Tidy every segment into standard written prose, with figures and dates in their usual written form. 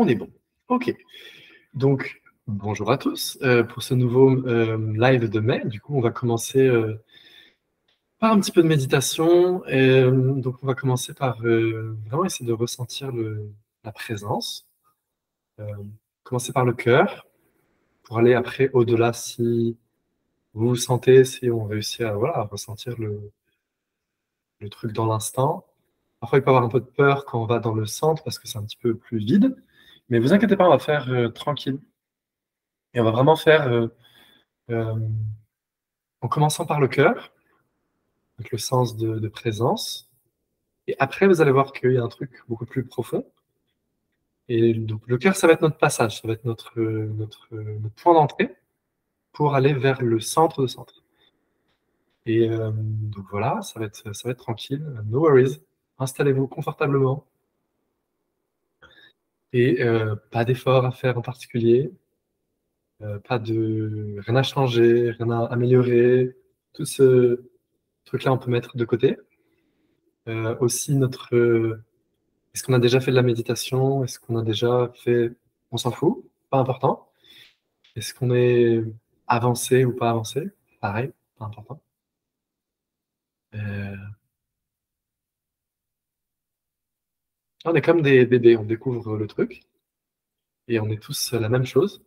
On est bon. OK. Donc, bonjour à tous. Pour ce nouveau live de mai, du coup, on va commencer par un petit peu de méditation. Donc, on va commencer par vraiment essayer de ressentir la présence. Euh, Commencer par le cœur pour aller après au-delà si vous vous sentez, si on réussit à, voilà, à ressentir le truc dans l'instant. Parfois, il peut y avoir un peu de peur quand on va dans le centre parce que c'est un petit peu plus vide. Mais vous inquiétez pas, on va faire tranquille. Et on va vraiment faire euh, en commençant par le cœur, avec le sens de présence. Et après, vous allez voir qu'il y a un truc beaucoup plus profond. Et donc, le cœur, ça va être notre passage, ça va être notre point d'entrée pour aller vers le centre de centre. Et donc voilà, ça va être tranquille, no worries. Installez-vous confortablement et pas d'effort à faire en particulier, pas de rien à changer, rien à améliorer. Tout ce truc-là, on peut mettre de côté. Aussi, est-ce qu'on a déjà fait de la méditation? Est-ce qu'on a déjà fait... On s'en fout, pas important. Est-ce qu'on est avancé ou pas avancé? Pareil, pas important. Euh, on est comme des bébés, on découvre le truc et on est tous la même chose,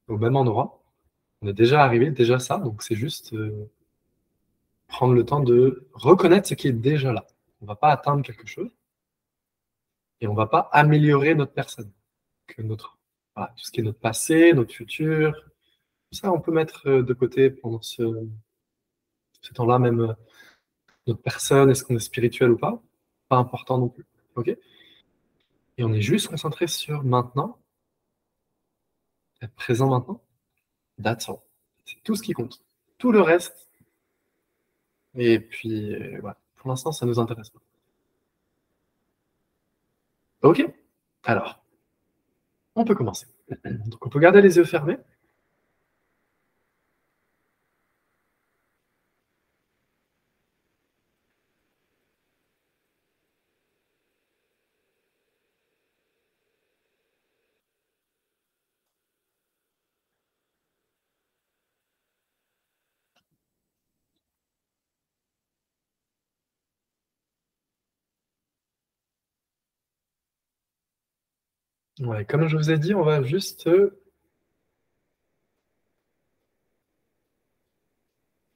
au même endroit. On est déjà arrivé, déjà ça, donc c'est juste prendre le temps de reconnaître ce qui est déjà là. On va pas atteindre quelque chose et on va pas améliorer notre personne. Que voilà, tout ce qui est notre passé, notre futur, tout ça, on peut mettre de côté pendant ce temps-là, même notre personne, est-ce qu'on est spirituel ou pas? Pas important non plus. OK? Et on est juste concentré sur maintenant, être présent maintenant. That's all. C'est tout ce qui compte. Tout le reste, et puis, voilà. Pour l'instant, ça nous intéresse pas. OK? Alors, on peut commencer. Donc, on peut garder les yeux fermés. Ouais, comme je vous ai dit, on va juste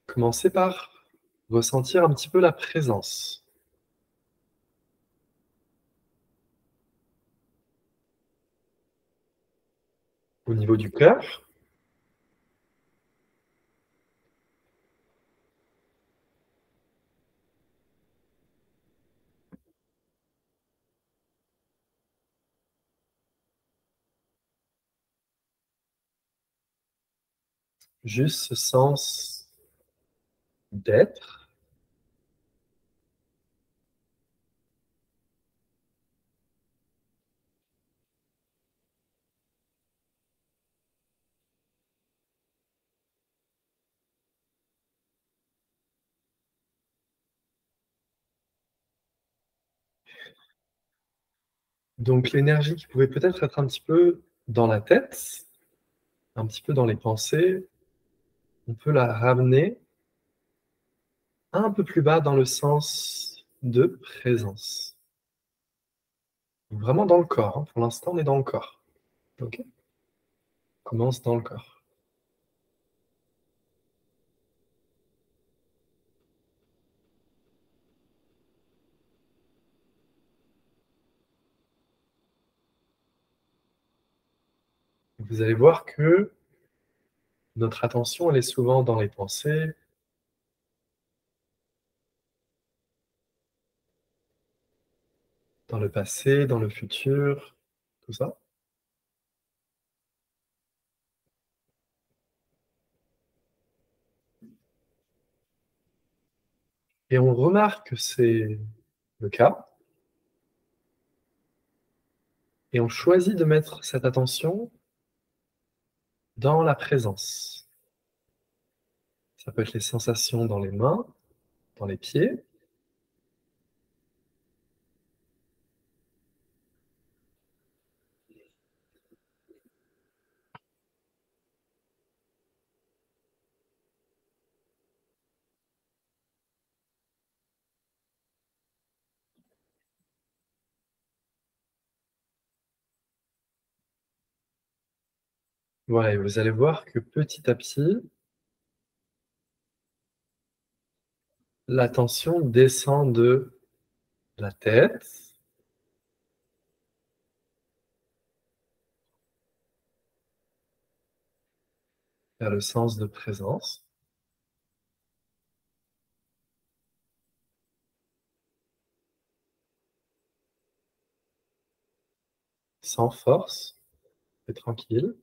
commencer par ressentir un petit peu la présence au niveau du cœur. Juste ce sens d'être. Donc l'énergie qui pouvait peut-être être un petit peu dans la tête, un petit peu dans les pensées, on peut la ramener un peu plus bas dans le sens de présence. Donc vraiment dans le corps, hein. Pour l'instant, on est dans le corps. OK? On commence dans le corps. Vous allez voir que notre attention, elle est souvent dans les pensées, dans le passé, dans le futur, tout ça. Et on remarque que c'est le cas, et on choisit de mettre cette attention dans la présence. Ça peut être les sensations dans les mains, dans les pieds, Voilà, et vous allez voir que petit à petit, l'attention descend de la tête vers le sens de présence, sans force et tranquille.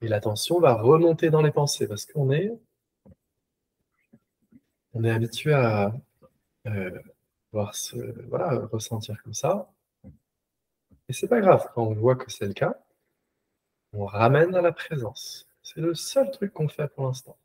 Et l'attention va remonter dans les pensées parce on est habitué à voir voilà, ressentir comme ça. Et c'est pas grave, quand on voit que c'est le cas, on ramène à la présence. C'est le seul truc qu'on fait pour l'instant.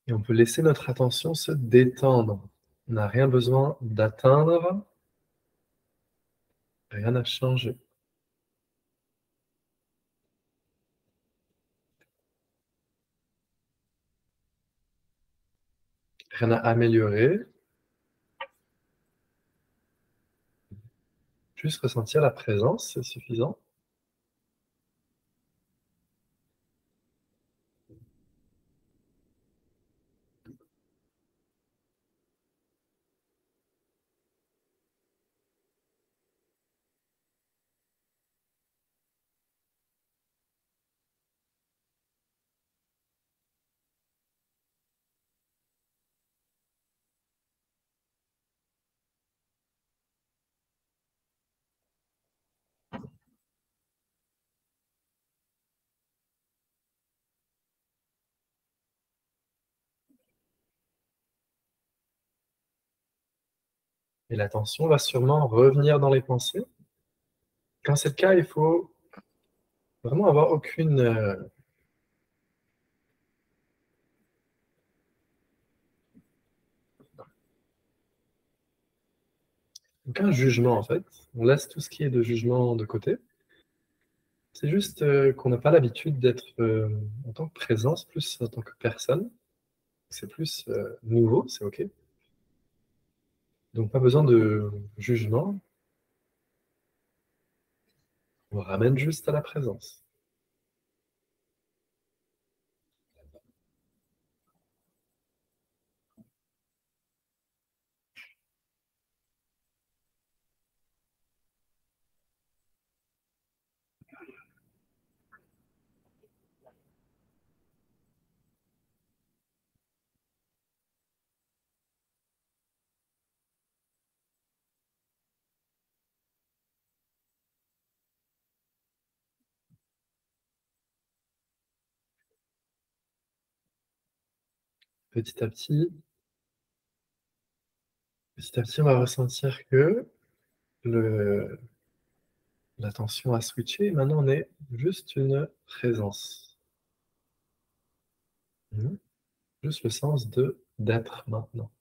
Et on peut laisser notre attention se détendre. On n'a rien besoin d'atteindre, rien à changer, rien à améliorer, juste ressentir la présence, c'est suffisant. Et l'attention va sûrement revenir dans les pensées. Quand c'est le cas, il faut vraiment avoir aucun jugement en fait. On laisse tout ce qui est de jugement de côté. C'est juste qu'on n'a pas l'habitude d'être en tant que présence, plus en tant que personne. C'est plus nouveau, c'est OK. Donc pas besoin de jugement, on ramène juste à la présence. Petit à petit, petit à petit, on va ressentir que le l'attention a switché et maintenant on est juste une présence. Mmh. Juste le sens de d'être maintenant.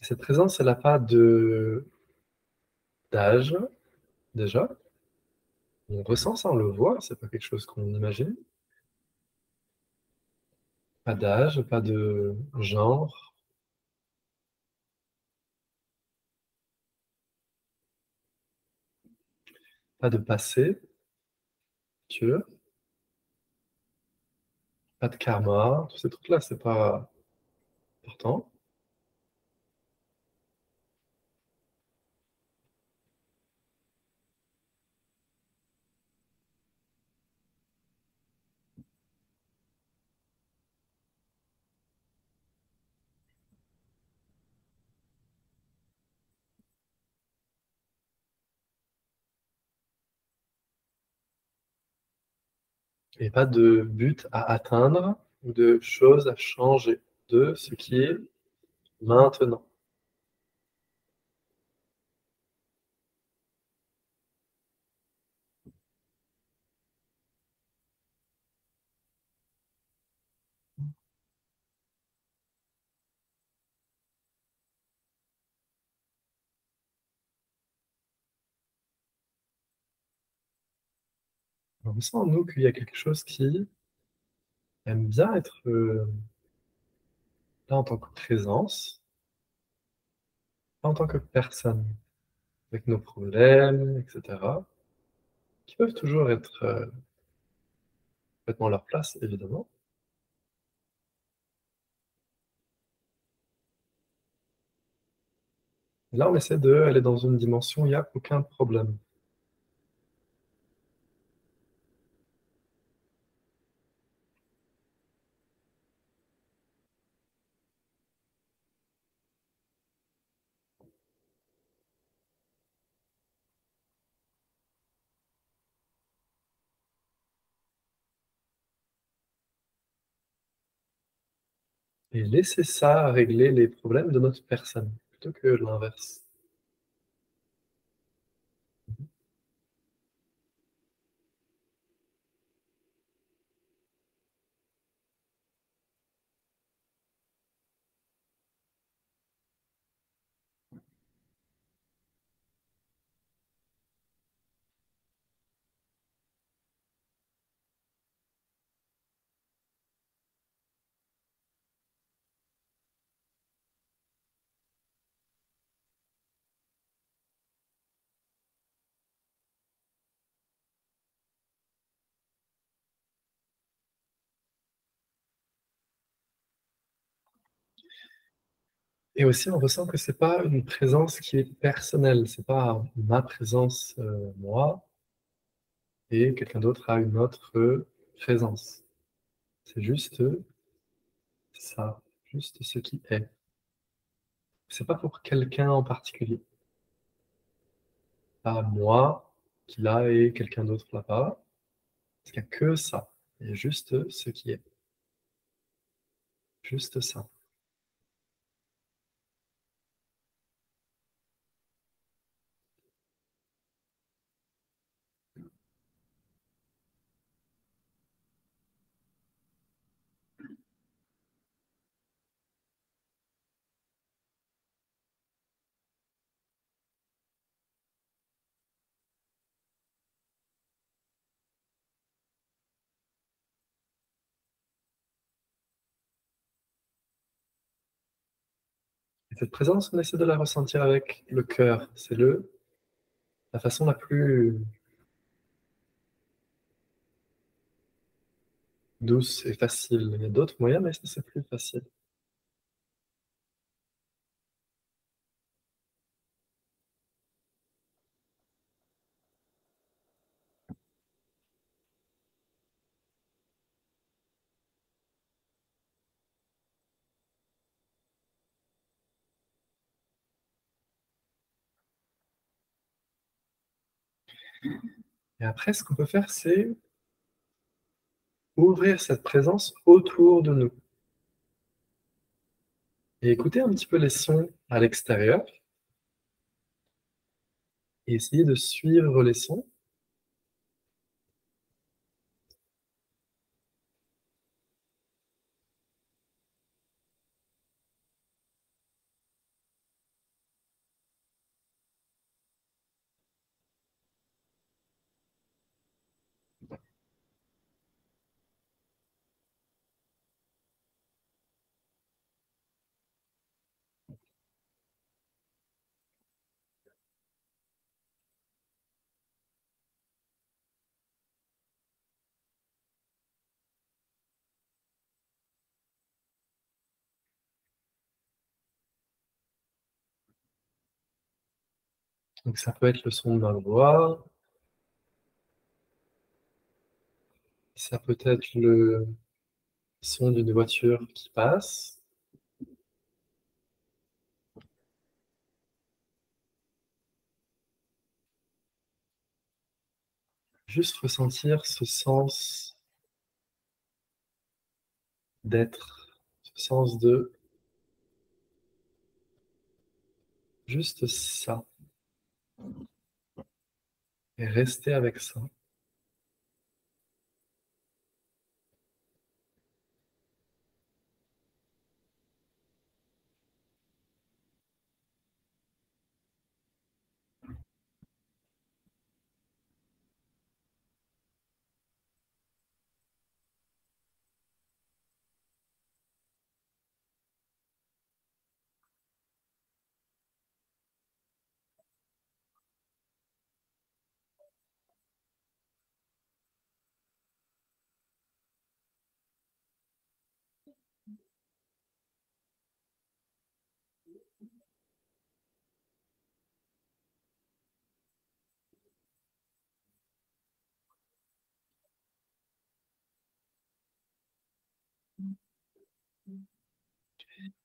Et cette présence, elle a pas d'âge, déjà. On ressent ça, on le voit, c'est pas quelque chose qu'on imagine. Pas d'âge, pas de genre. pas de passé, futur, pas de karma, tous ces trucs-là, c'est pas important. Et pas de but à atteindre ou de choses à changer de ce qui est maintenant. On sent en nous qu'il y a quelque chose qui aime bien être là en tant que présence, pas en tant que personne, avec nos problèmes, etc., qui peuvent toujours être complètement à leur place, évidemment. Et là, on essaie d'aller dans une dimension où il n'y a aucun problème. Et laisser ça régler les problèmes de notre personne, plutôt que l'inverse. Et aussi, on ressent que c'est pas une présence qui est personnelle, c'est pas ma présence, moi, et quelqu'un d'autre a une autre présence. C'est juste ça, juste ce qui est. C'est pas pour quelqu'un en particulier. Pas moi qui là et quelqu'un d'autre là-bas. Parce qu'il y a que ça. Il y a juste ce qui est. Juste ça. Et cette présence, on essaie de la ressentir avec le cœur. C'est la façon la plus douce et facile. Il y a d'autres moyens, mais ça, c'est plus facile. Et après, ce qu'on peut faire, c'est ouvrir cette présence autour de nous et écouter un petit peu les sons à l'extérieur et essayer de suivre les sons. Donc ça peut être le son de ma voix, ça peut être le son d'une voiture qui passe. Juste ressentir ce sens d'être, ce sens de juste ça, et rester avec ça.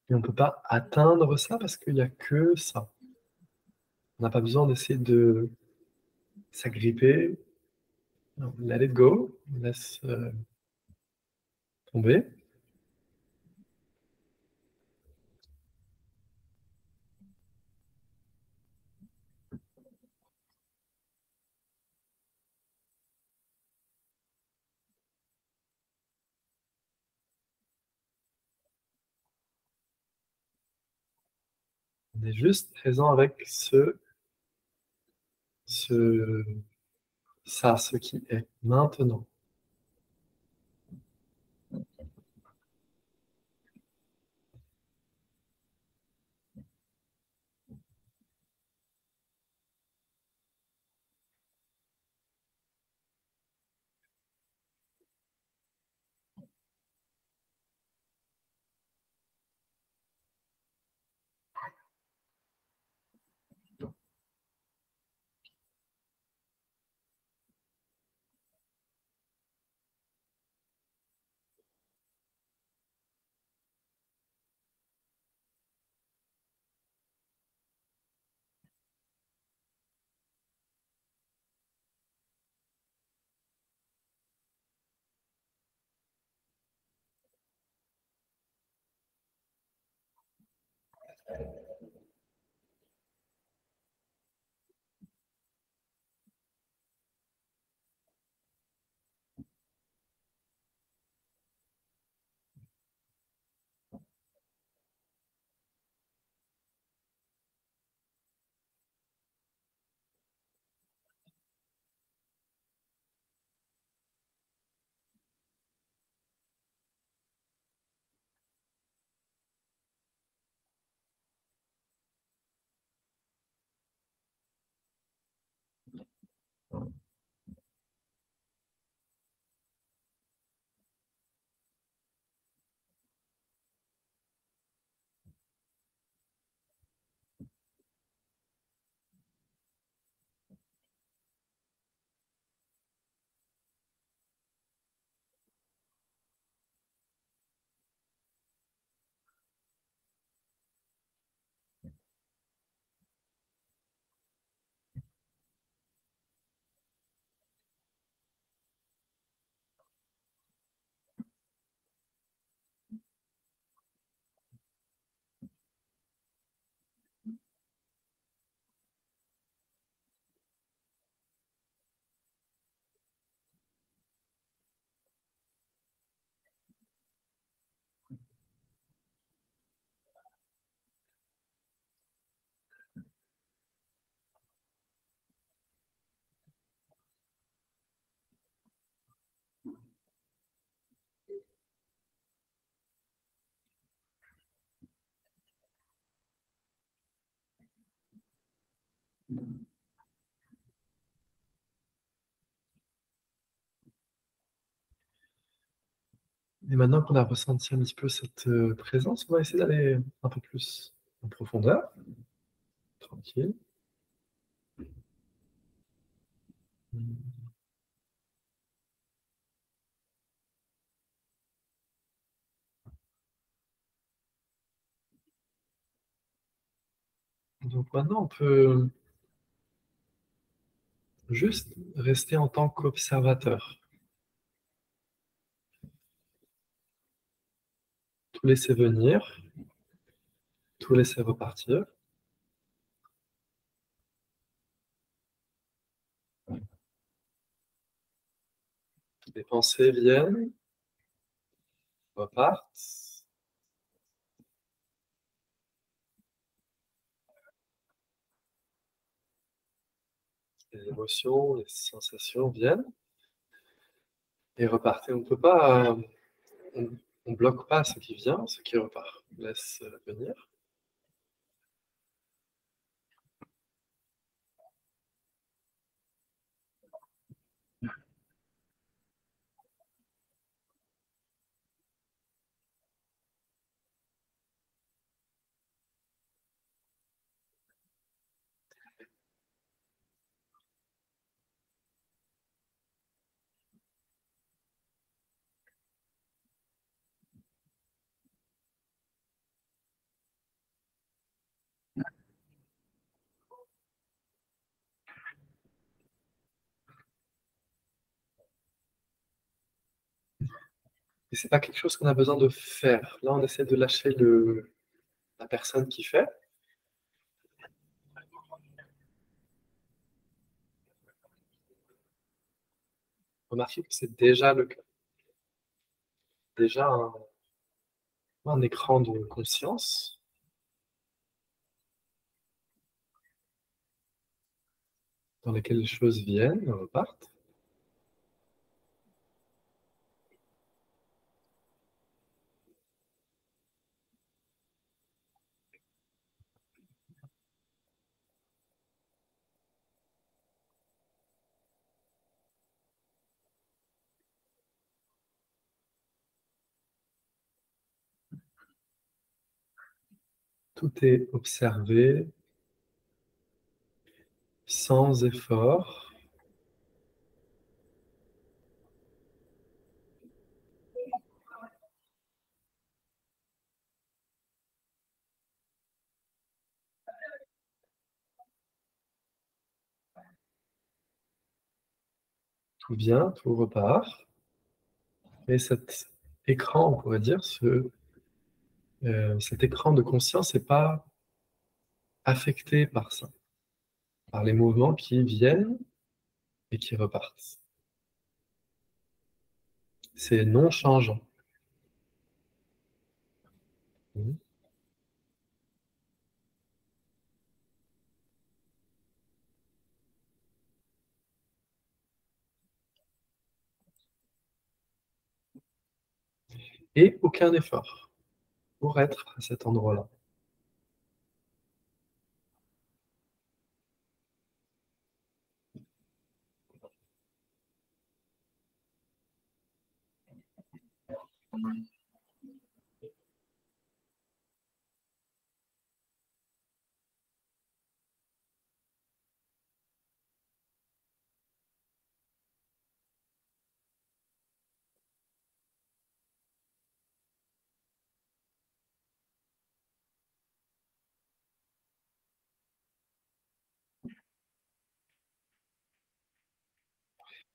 Et on ne peut pas atteindre ça parce qu'il n'y a que ça. On n'a pas besoin d'essayer de s'agripper. Non, let it go, laisse tomber. On est juste présent avec ce, ça, ce qui est maintenant. Et maintenant qu'on a ressenti un petit peu cette présence, on va essayer d'aller un peu plus en profondeur, tranquille. Donc maintenant, on peut juste rester en tant qu'observateur. Tout laisser venir, tout laisser repartir. Les pensées viennent, repartent. Les émotions, les sensations viennent et repartent. Et on ne peut pas, on bloque pas ce qui vient, ce qui repart. On laisse venir. Et c'est pas quelque chose qu'on a besoin de faire. Là, on essaie de lâcher la personne qui fait. Remarquez que c'est déjà le cas. Déjà un écran de conscience dans lequel les choses viennent, repartent. Tout est observé sans effort. Tout vient, tout repart. Et cet écran, on pourrait dire, cet écran de conscience n'est pas affecté par ça, par les mouvements qui viennent et qui repartent. C'est non changeant. Et aucun effort pour être à cet endroit-là.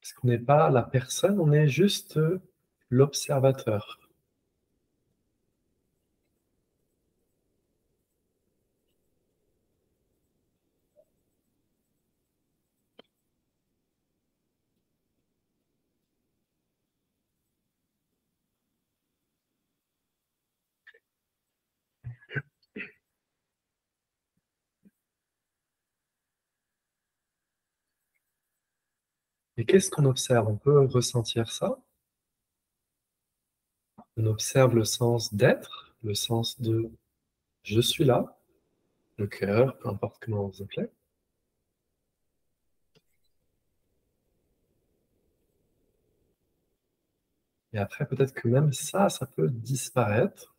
Parce qu'on n'est pas la personne, on est juste l'observateur. Et qu'est-ce qu'on observe? On peut ressentir ça. On observe le sens d'être, le sens de je suis là, le cœur, peu importe comment vous appelez. Et après, peut-être que même ça peut disparaître.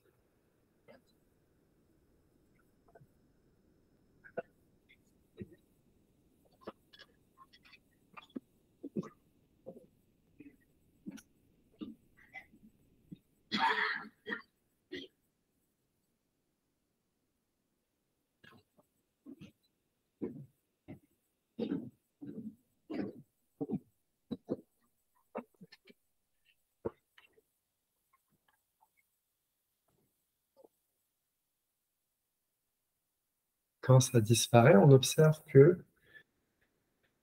Quand ça disparaît, on observe que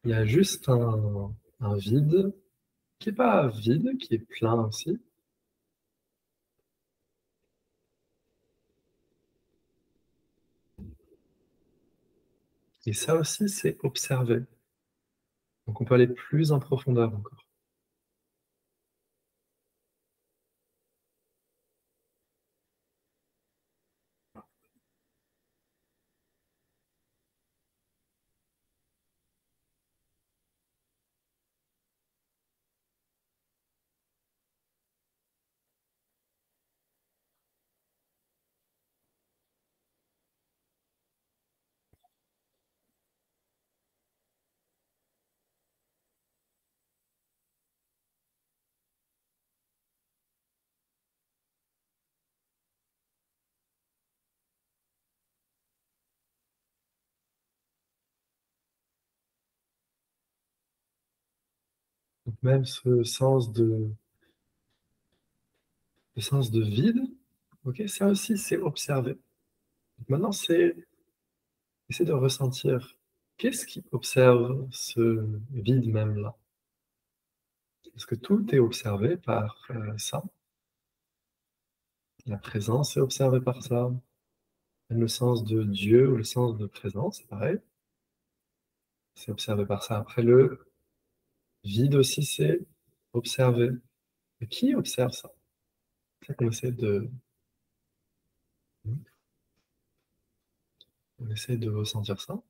il y a juste un vide, qui n'est pas vide, qui est plein aussi. Et ça aussi, c'est observé. Donc on peut aller plus en profondeur encore. Donc même le sens de vide, ok, ça aussi c'est observé. Donc maintenant c'est essayer de ressentir qu'est-ce qui observe ce vide même là. Est-ce que tout est observé par ça? La présence est observée par ça. Même le sens de Dieu ou le sens de présence, c'est pareil. C'est observé par ça. Après le vide aussi, c'est observé. Mais qui observe ça? C'est ça qu'on essaie on essaie de ressentir ça.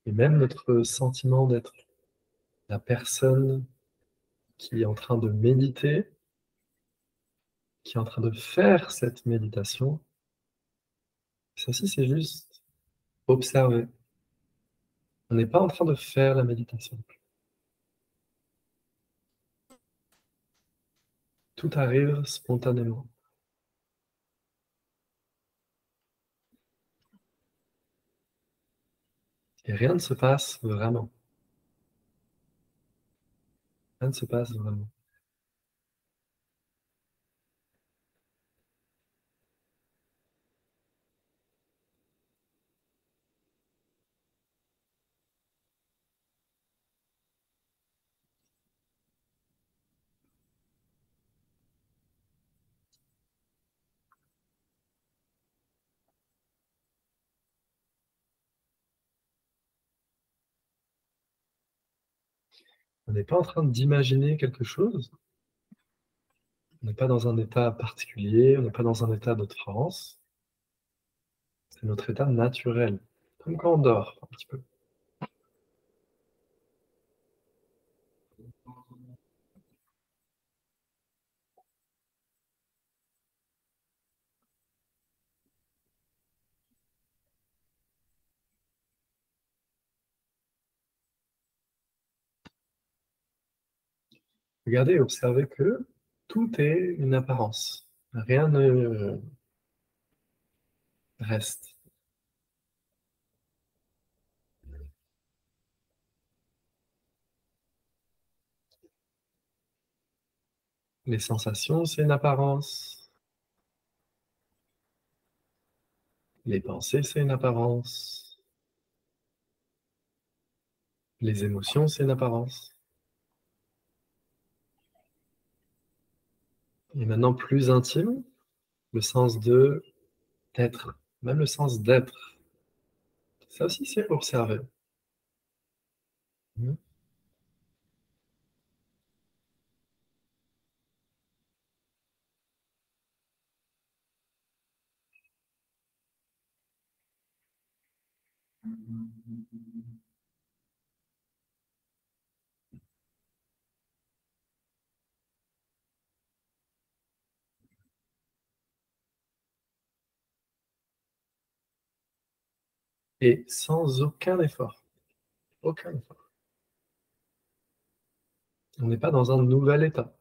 Et même notre sentiment d'être la personne qui est en train de méditer, qui est en train de faire cette méditation, ça aussi, c'est juste observer. On n'est pas en train de faire la méditation. Tout arrive spontanément. Et rien ne se passe vraiment. Rien ne se passe vraiment. On n'est pas en train d'imaginer quelque chose. On n'est pas dans un état particulier, on n'est pas dans un état de trance. C'est notre état naturel. Comme quand on dort, un petit peu. Regardez et observez que tout est une apparence. Rien ne reste. Les sensations, c'est une apparence. Les pensées, c'est une apparence. Les émotions, c'est une apparence. Et maintenant, plus intime, le sens de d'être, même le sens d'être. Ça aussi, c'est observer. Mhm. Et sans aucun effort. Aucun effort. On n'est pas dans un nouvel état.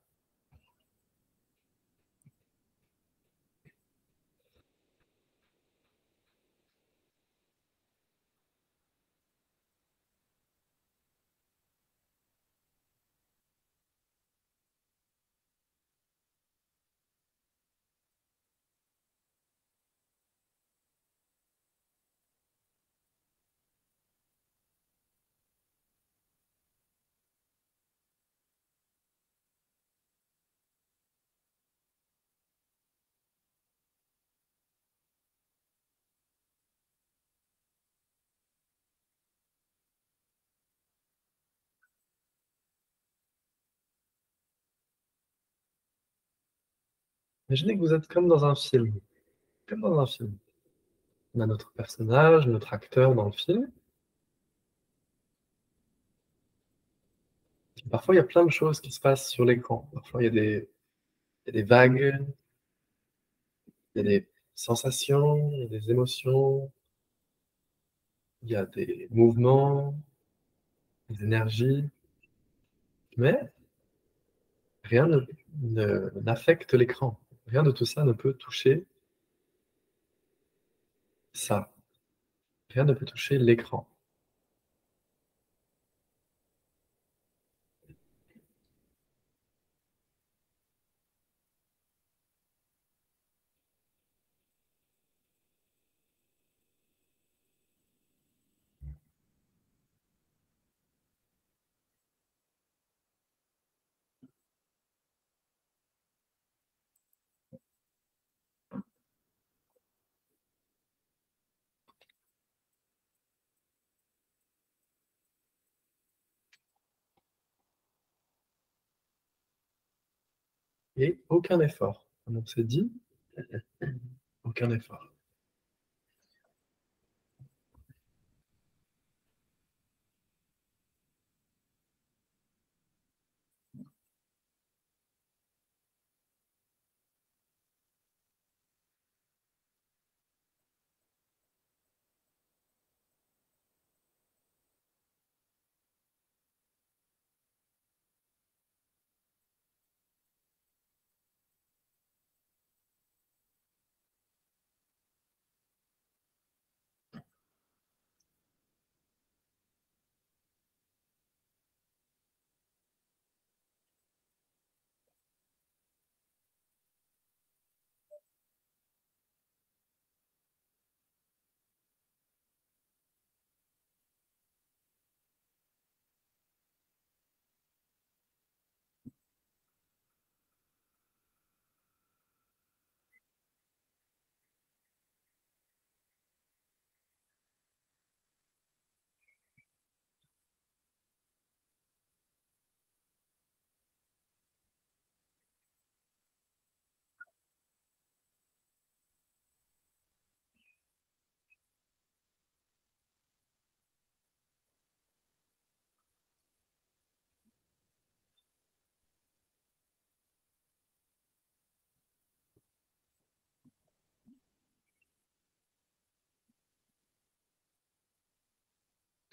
Imaginez que vous êtes comme dans un film. Comme dans un film. On a notre personnage, notre acteur dans le film. Et parfois, il y a plein de choses qui se passent sur l'écran. Parfois, il y a des vagues, il y a des sensations, il y a des émotions, il y a des mouvements, des énergies. Mais rien n'affecte l'écran. Rien de tout ça ne peut toucher ça. Rien ne peut toucher l'écran. Et aucun effort. Comme on s'est dit, aucun effort.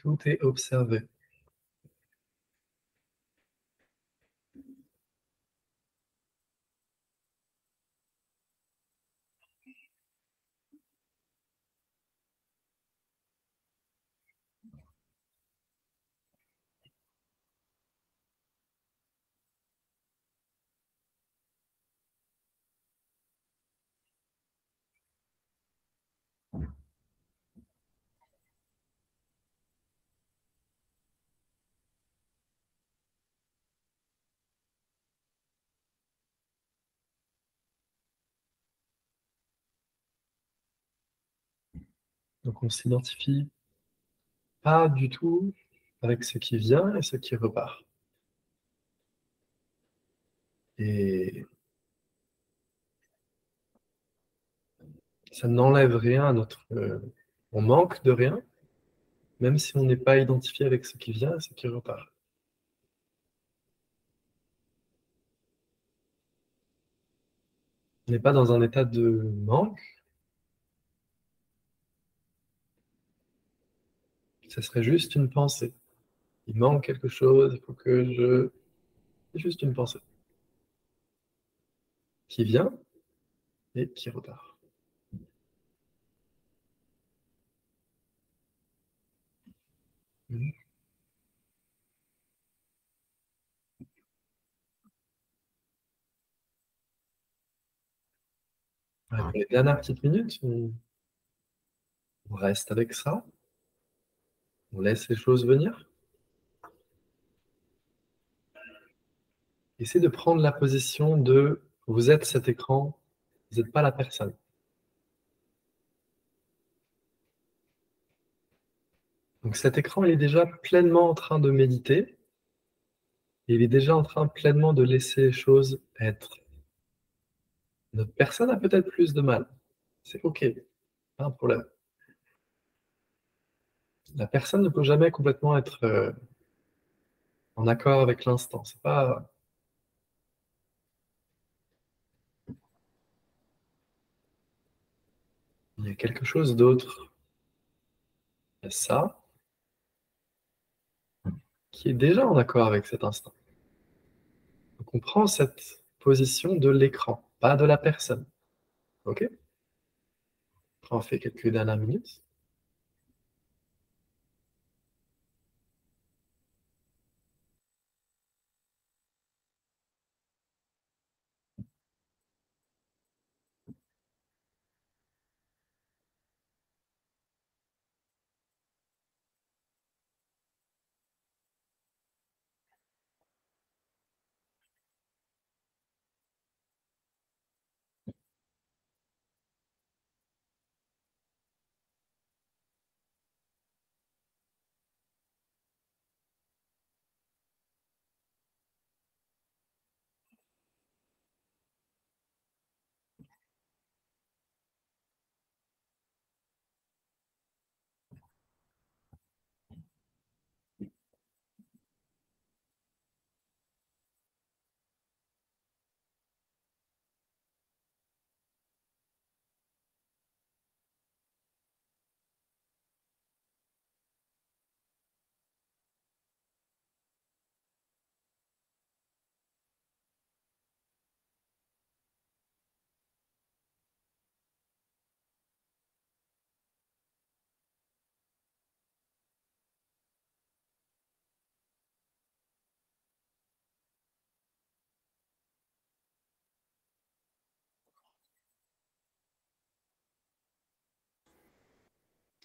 Tout est observé. Donc on s'identifie pas du tout avec ce qui vient et ce qui repart. Et ça n'enlève rien à notre... on manque de rien, même si on n'est pas identifié avec ce qui vient et ce qui repart. On n'est pas dans un état de manque, ce serait juste une pensée. Il manque quelque chose, il faut que je... C'est juste une pensée qui vient et qui repart. Mhm. Ouais, pour les dernières petites minutes, on reste avec ça, on laisse les choses venir. Essayez de prendre la position de vous êtes cet écran, vous n'êtes pas la personne. Donc cet écran, il est déjà pleinement en train de méditer, et il est déjà en train pleinement de laisser les choses être. Notre personne a peut-être plus de mal. C'est OK, pas un problème. La personne ne peut jamais complètement être en accord avec l'instant. C'est pas. Il y a quelque chose d'autre. Il y a ça qui est déjà en accord avec cet instant. Donc on prend cette position de l'écran, pas de la personne. OK? On fait quelques dernières minutes.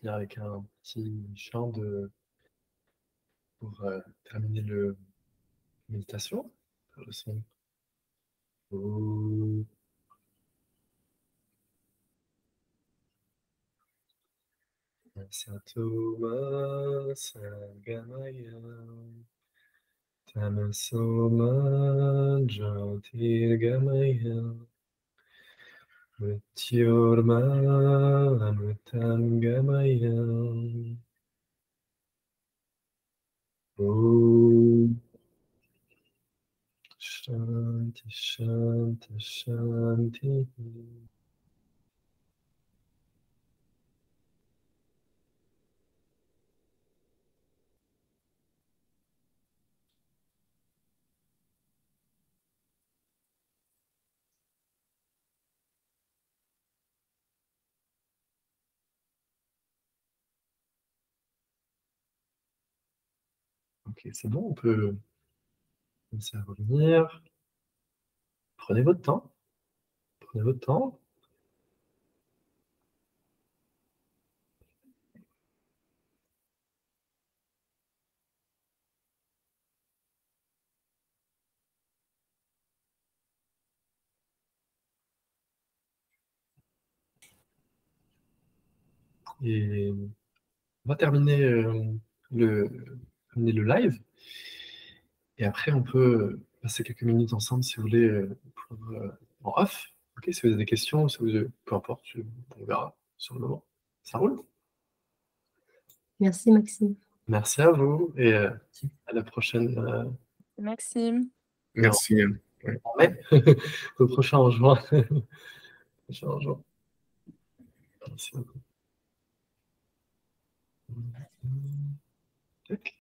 Avec un petit chant pour terminer le méditation. Le son. Oh. Satoma Sagamaya Tamasoma Jyotirgamaya Mrityorma Amritangamaya. Om Shanti Shanti Shanti. Ok, c'est bon, on peut commencer à revenir. Prenez votre temps. Prenez votre temps. Et on va terminer, le, terminer le live. Et après, on peut passer quelques minutes ensemble si vous voulez en off. Ok, si vous avez des questions, si vous, peu importe, on verra sur le moment. Ça roule? Merci Maxime. Merci à vous et à la prochaine. Maxime. Merci. En mai. Au prochain en juin. Prochain en juin. Merci beaucoup. Tac.